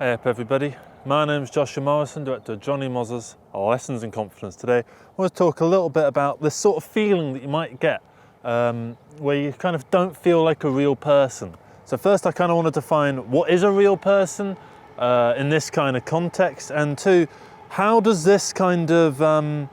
Hey up everybody, my name's Joshua Morrison, director of Johnny Moz's Lessons in Confidence. Today I want to talk a little bit about this sort of feeling that you might get where you kind of don't feel like a real person. So first I kind of want to define what is a real person in this kind of context, and two, how does this kind of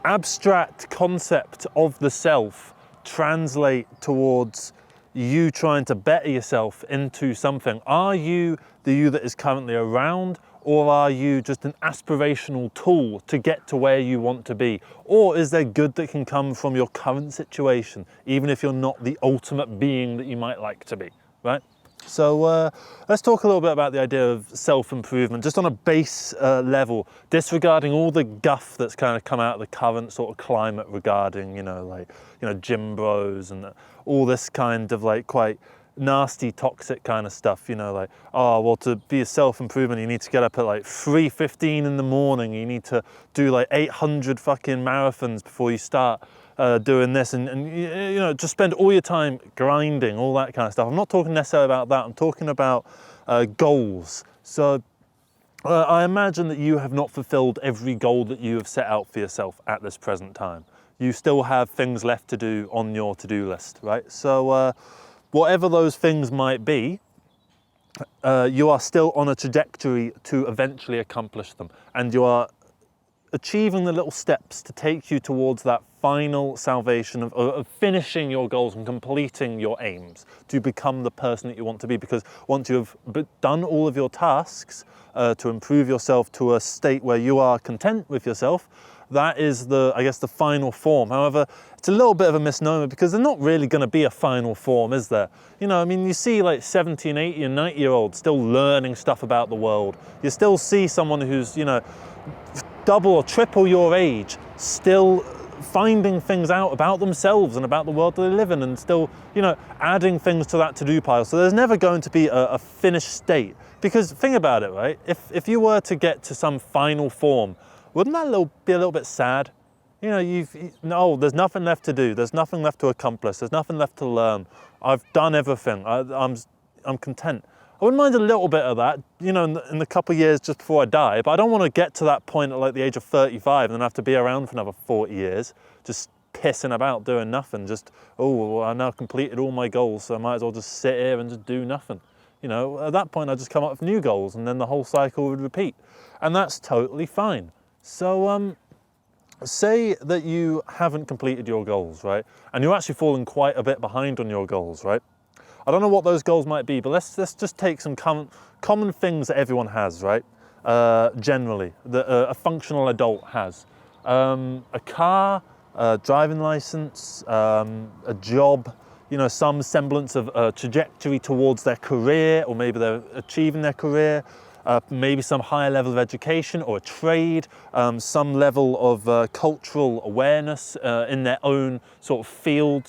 abstract concept of the self translate towards you trying to better yourself into something? Are you the you that is currently around, or are you just an aspirational tool to get to where you want to be? Or is there good that can come from your current situation, even if you're not the ultimate being that you might like to be, right? So let's talk a little bit about the idea of self-improvement, just on a base level, disregarding all the guff that's kind of come out of the current sort of climate regarding, gym bros and all this kind of like quite nasty, toxic kind of stuff, oh, well, to be a self-improvement, you need to get up at like 3:15 in the morning, you need to do like 800 fucking marathons before you start doing this, and just spend all your time grinding, all that kind of stuff. I'm not talking necessarily about that, I'm talking about goals. So I imagine that you have not fulfilled every goal that you have set out for yourself at this present time. You still have things left to do on your to-do list, right? So whatever those things might be, you are still on a trajectory to eventually accomplish them, and you are achieving the little steps to take you towards that final salvation of finishing your goals and completing your aims to become the person that you want to be. Because once you have done all of your tasks to improve yourself to a state where you are content with yourself, that is the final form. However, it's a little bit of a misnomer, because there's not really going to be a final form, is there? You see like 70 and 80 and 90-year-olds still learning stuff about the world. You still see someone who's, double or triple your age, still finding things out about themselves and about the world that they live in, and still, adding things to that to-do pile. So there's never going to be a finished state. Because think about it, right? If you were to get to some final form, wouldn't that be a little bit sad? There's nothing left to do. There's nothing left to accomplish. There's nothing left to learn. I've done everything. I'm content. I wouldn't mind a little bit of that, in the couple of years just before I die, but I don't want to get to that point at like the age of 35 and then have to be around for another 40 years, just pissing about doing nothing. Just, I now completed all my goals, so I might as well just sit here and just do nothing. At that point I just come up with new goals, and then the whole cycle would repeat. And that's totally fine. So say that you haven't completed your goals, right? And you're actually falling quite a bit behind on your goals, right? I don't know what those goals might be, but let's just take some common things that everyone has, right? Generally, that a functional adult has. A car, a driving license, a job, some semblance of a trajectory towards their career, or maybe they're achieving their career. Maybe some higher level of education or a trade, some level of cultural awareness in their own sort of field.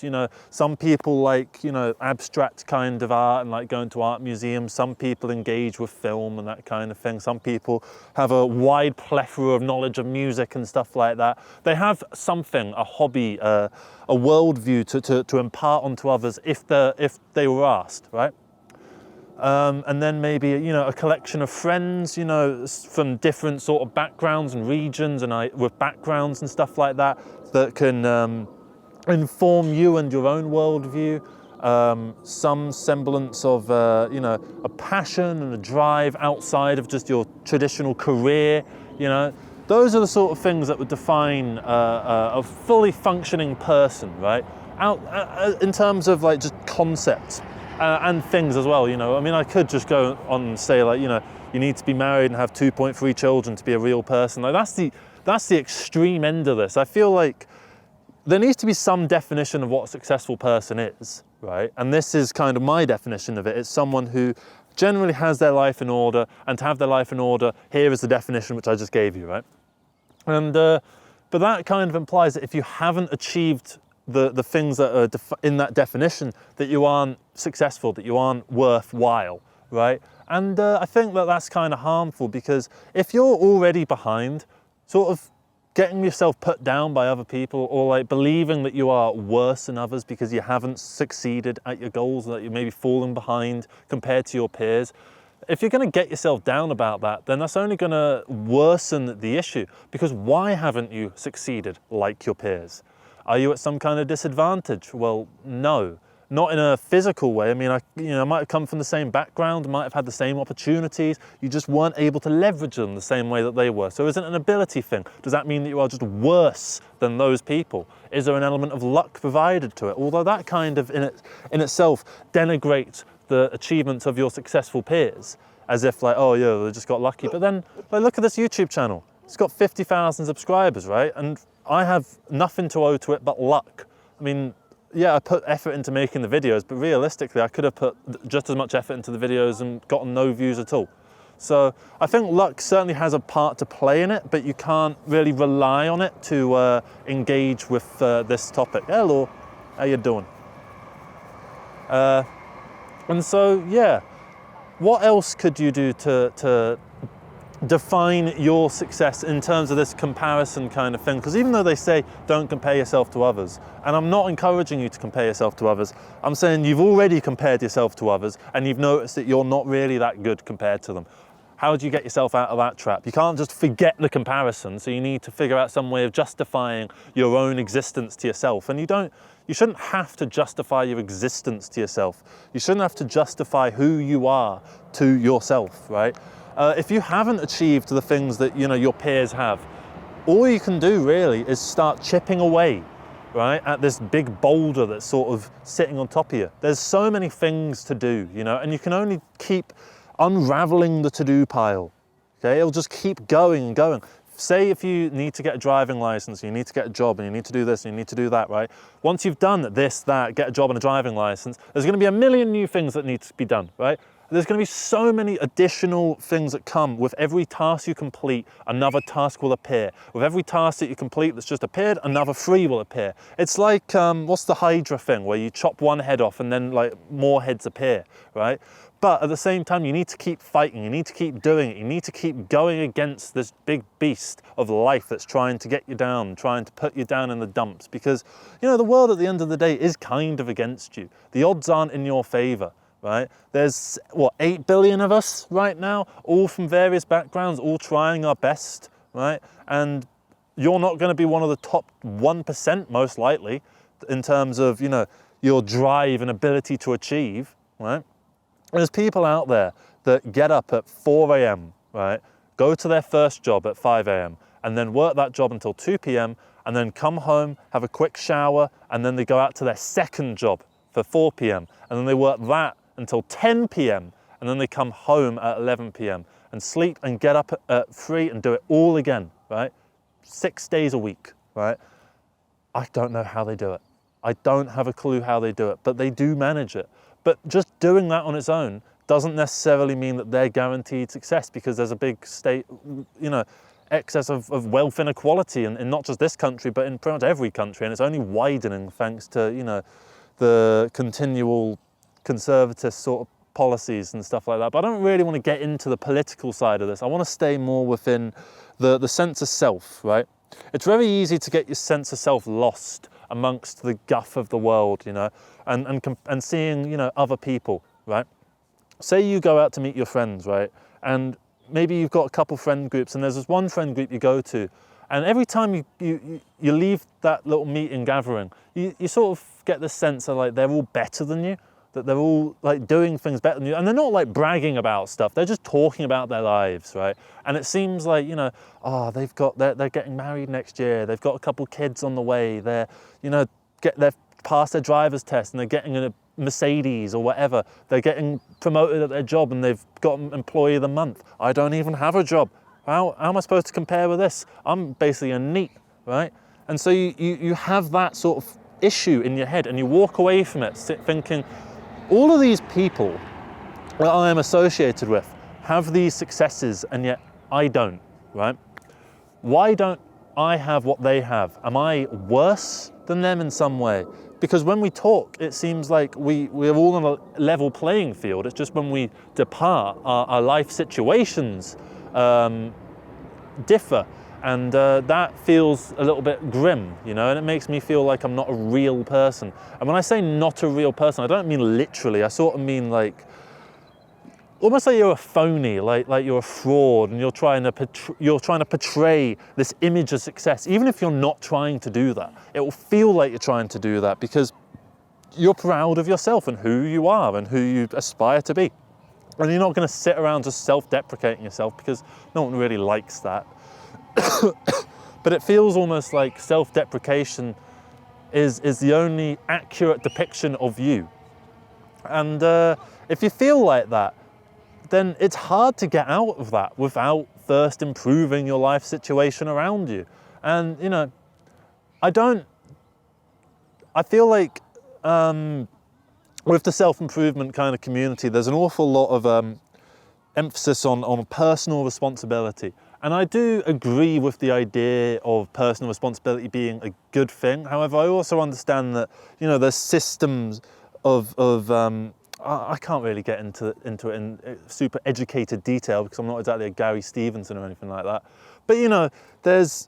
Some people like, abstract kind of art and like going to art museums. Some people engage with film and that kind of thing. Some people have a wide plethora of knowledge of music and stuff like that. They have something, a hobby, a worldview to impart onto others if they were asked, right? And then maybe, a collection of friends, from different sort of backgrounds and regions, and with backgrounds and stuff like that, that can inform you and your own worldview. Some semblance of, a passion and a drive outside of just your traditional career, Those are the sort of things that would define a fully functioning person, right? In terms of like just concepts. And things as well, I could just go on and say like, you need to be married and have 2.3 children to be a real person. Like that's the extreme end of this. I feel like there needs to be some definition of what a successful person is, right? And this is kind of my definition of it. It's someone who generally has their life in order, and to have their life in order, here is the definition which I just gave you, right? And but that kind of implies that if you haven't achieved the things that are in that definition, that you aren't successful, that you aren't worthwhile, right? And I think that that's kind of harmful, because if you're already behind, sort of getting yourself put down by other people, or like believing that you are worse than others because you haven't succeeded at your goals, that you're maybe falling behind compared to your peers, If you're going to get yourself down about that, then that's only going to worsen the issue, because why haven't you succeeded like your peers? Are you at some kind of disadvantage? Well, no, not in a physical way. I mean, I might have come from the same background, might have had the same opportunities. You just weren't able to leverage them the same way that they were. So is it an ability thing? Does that mean that you are just worse than those people? Is there an element of luck provided to it? Although that kind of in itself denigrates the achievements of your successful peers, as if like, oh yeah, they just got lucky. But then like, look at this YouTube channel. It's got 50,000 subscribers, right? And I have nothing to owe to it but luck. I mean, yeah, I put effort into making the videos, but realistically, I could have put just as much effort into the videos and gotten no views at all. So I think luck certainly has a part to play in it, but you can't really rely on it to engage with this topic. Hello, how you doing? And so, yeah, what else could you do to define your success in terms of this comparison kind of thing? Because even though they say don't compare yourself to others, and I'm not encouraging you to compare yourself to others, I'm saying you've already compared yourself to others and you've noticed that you're not really that good compared to them. How do you get yourself out of that trap? You can't just forget the comparison, so you need to figure out some way of justifying your own existence to yourself. And you shouldn't have to justify your existence to yourself. You shouldn't have to justify who you are to yourself, right? If you haven't achieved the things that your peers have, all you can do really is start chipping away, right, at this big boulder that's sort of sitting on top of you. There's so many things to do, and you can only keep unraveling the to-do pile. Okay, it'll just keep going and going. Say if you need to get a driving license, you need to get a job, and you need to do this, and you need to do that, right? Once you've done this, that, get a job and a driving license, there's going to be a million new things that need to be done, right? There's going to be so many additional things that come. With every task you complete, another task will appear. With every task that you complete that's just appeared, another 3 will appear. It's like, what's the hydra thing, where you chop one head off and then like more heads appear, right? But at the same time, you need to keep fighting, you need to keep doing it, you need to keep going against this big beast of life that's trying to get you down, trying to put you down in the dumps. Because, the world at the end of the day is kind of against you. The odds aren't in your favor. Right? There's, 8 billion of us right now, all from various backgrounds, all trying our best, right? And you're not going to be one of the top 1%, most likely, in terms of, your drive and ability to achieve, right? There's people out there that get up at 4 a.m., right? Go to their first job at 5 a.m. and then work that job until 2 p.m. and then come home, have a quick shower, and then they go out to their second job for 4 p.m. and then they work that until 10 p.m. and then they come home at 11 p.m. and sleep and get up at 3 and do it all again, right? 6 days a week, right? I don't know how they do it. I don't have a clue how they do it, but they do manage it. But just doing that on its own doesn't necessarily mean that they're guaranteed success, because there's a big excess of wealth inequality in not just this country, but in pretty much every country, and it's only widening thanks to, the continual conservative sort of policies and stuff like that. But I don't really want to get into the political side of this. I want to stay more within the sense of self, right? It's very easy to get your sense of self lost amongst the guff of the world, and seeing, other people, right? Say you go out to meet your friends, right? And maybe you've got a couple friend groups, and there's this one friend group you go to, and every time you leave that little meeting gathering, you sort of get the sense of like they're all better than you, that they're all like doing things better than you, and they're not like bragging about stuff, they're just talking about their lives, right? And it seems like, they're getting married next year, they've got a couple kids on the way, they've passed their driver's test and they're getting a Mercedes or whatever, they're getting promoted at their job and they've got an employee of the month. I don't even have a job. How am I supposed to compare with this? I'm basically a NEET, right? And so you have that sort of issue in your head and you walk away from it thinking, all of these people that I am associated with have these successes and yet I don't, right? Why don't I have what they have? Am I worse than them in some way? Because when we talk, it seems like we're all on a level playing field. It's just when we depart, our life situations differ. And that feels a little bit grim, and it makes me feel like I'm not a real person. And when I say not a real person, I don't mean literally. I sort of mean like almost like you're a phony, like you're a fraud, and you're trying to portray this image of success. Even if you're not trying to do that, it will feel like you're trying to do that because you're proud of yourself and who you are and who you aspire to be. And you're not going to sit around just self-deprecating yourself, because no one really likes that. But it feels almost like self-deprecation is the only accurate depiction of you. And if you feel like that, then it's hard to get out of that without first improving your life situation around you. And, you know, I feel like with the self-improvement kind of community, there's an awful lot of emphasis on personal responsibility. And I do agree with the idea of personal responsibility being a good thing. However, I also understand that, you know, there's systems of I can't really get into it in super educated detail, because I'm not exactly a Gary Stevenson or anything like that. But, you know, there's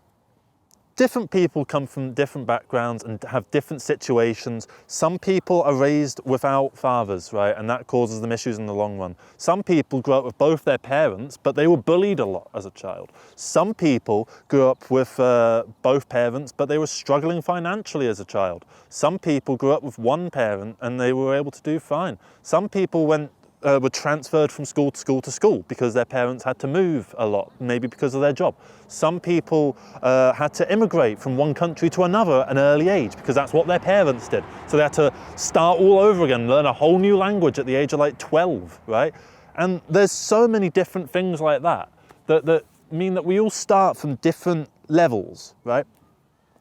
different people come from different backgrounds and have different situations. Some people are raised without fathers, right? And that causes them issues in the long run. Some people grew up with both their parents, but they were bullied a lot as a child. Some people grew up with both parents, but they were struggling financially as a child. Some people grew up with one parent and they were able to do fine. Some people were transferred from school to school to school because their parents had to move a lot, maybe because of their job. Some people had to immigrate from one country to another at an early age because that's what their parents did. So they had to start all over again, learn a whole new language at the age of like 12, right? And there's so many different things like that that mean that we all start from different levels, right?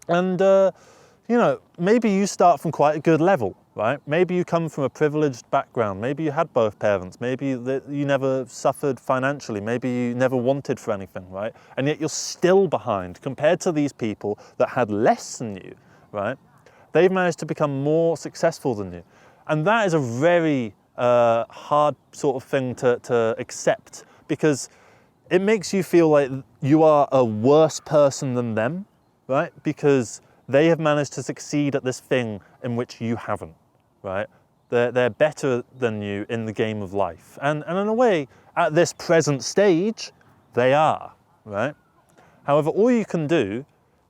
And, you know, maybe you start from quite a good level, right? Maybe you come from a privileged background. Maybe you had both parents. Maybe you never suffered financially. Maybe you never wanted for anything, right? And yet you're still behind compared to these people that had less than you, right? They've managed to become more successful than you. And that is a very hard sort of thing to accept, because it makes you feel like you are a worse person than them, right? Because they have managed to succeed at this thing in which you haven't, right? They're better than you in the game of life. And in a way, at this present stage, they are, right? However, all you can do,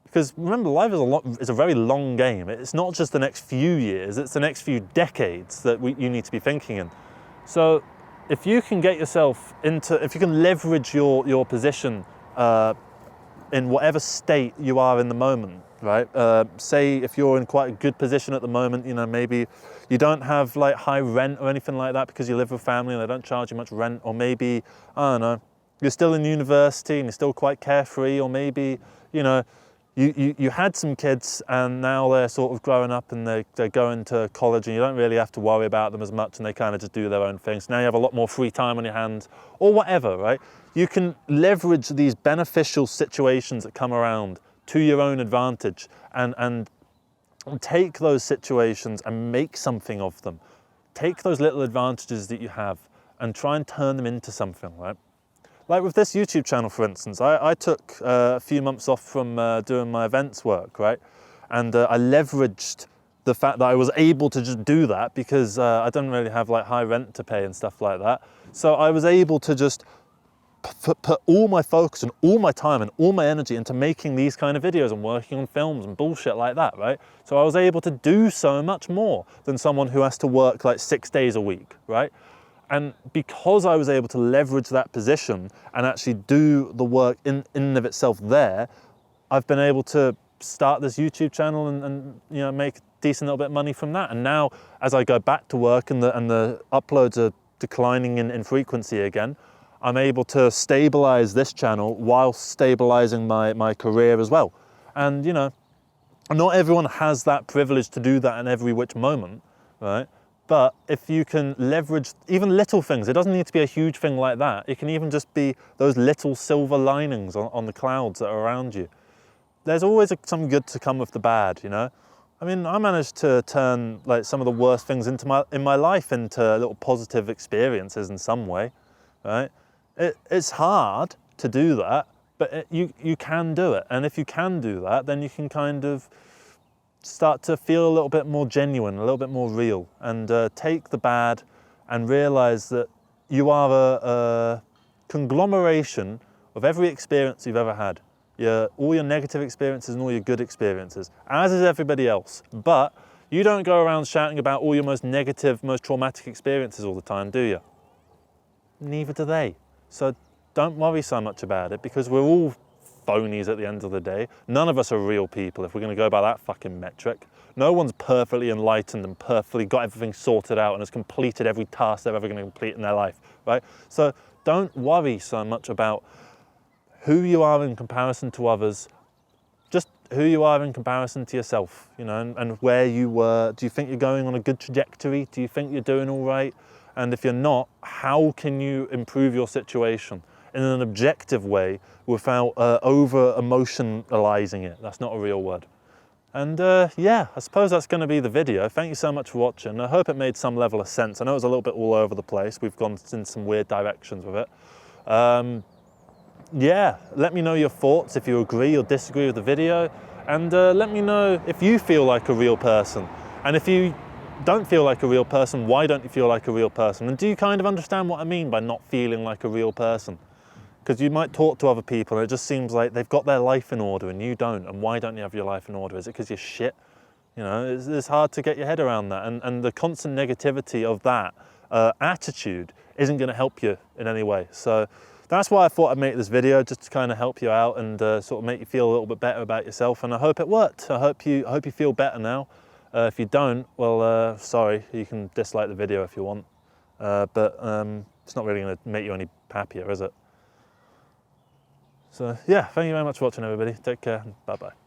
because remember, life is a very long game. It's not just the next few years, it's the next few decades that you need to be thinking in. So if you can get yourself if you can leverage your position in whatever state you are in the moment, right? Say if you're in quite a good position at the moment, you know, maybe you don't have like high rent or anything like that because you live with family and they don't charge you much rent, or maybe, I don't know, you're still in university and you're still quite carefree, or maybe, you know, you had some kids and now they're sort of growing up and they're going to college and you don't really have to worry about them as much and they kind of just do their own things. Now you have a lot more free time on your hands, or whatever, right? You can leverage these beneficial situations that come around to your own advantage and take those situations and make something of them. Take those little advantages that you have and try and turn them into something, right? Like with this YouTube channel, for instance, I took a few months off from doing my events work, right? And I leveraged the fact that I was able to just do that because I don't really have like high rent to pay and stuff like that. So I was able to just put all my focus and all my time and all my energy into making these kind of videos and working on films and bullshit like that, right? So I was able to do so much more than someone who has to work like 6 days a week, right? And because I was able to leverage that position and actually do the work in and of itself there, I've been able to start this YouTube channel and you know, make a decent little bit of money from that. And now, as I go back to work and the uploads are declining in frequency again, I'm able to stabilize this channel while stabilizing my career as well. And you know, not everyone has that privilege to do that in every which moment, right? But if you can leverage even little things, it doesn't need to be a huge thing like that. It can even just be those little silver linings on the clouds that are around you. There's always some good to come with the bad, you know? I mean, I managed to turn like some of the worst things in my life into little positive experiences in some way, right? It's hard to do that, but you can do it. And if you can do that, then you can kind of start to feel a little bit more genuine, a little bit more real, and take the bad and realize that you are a conglomeration of every experience you've ever had. All your negative experiences and all your good experiences, as is everybody else. But you don't go around shouting about all your most negative, most traumatic experiences all the time, do you? Neither do they. So don't worry so much about it, because we're all phonies at the end of the day. None of us are real people if we're going to go by that fucking metric. No one's perfectly enlightened and perfectly got everything sorted out and has completed every task they're ever going to complete in their life, right? So don't worry so much about who you are in comparison to others, just who you are in comparison to yourself, you know, and where you were. Do you think you're going on a good trajectory? Do you think you're doing all right? And if you're not, how can you improve your situation in an objective way without over-emotionalizing it? That's not a real word. And yeah, I suppose that's going to be the video. Thank you so much for watching. I hope it made some level of sense. I know it was a little bit all over the place. We've gone in some weird directions with it. Yeah, let me know your thoughts if you agree or disagree with the video, and let me know if you feel like a real person. And if you don't feel like a real person, why don't you feel like a real person? And do you kind of understand what I mean by not feeling like a real person? Because you might talk to other people and it just seems like they've got their life in order and you don't. And why don't you have your life in order? Is it because you're shit? You know, it's hard to get your head around that. And the constant negativity of that attitude isn't going to help you in any way. So that's why I thought I'd make this video, just to kind of help you out and sort of make you feel a little bit better about yourself. And I hope it worked. I hope you feel better now. If you don't, well, sorry, you can dislike the video if you want. But it's not really going to make you any happier, is it? So yeah, thank you very much for watching, everybody. Take care and bye-bye.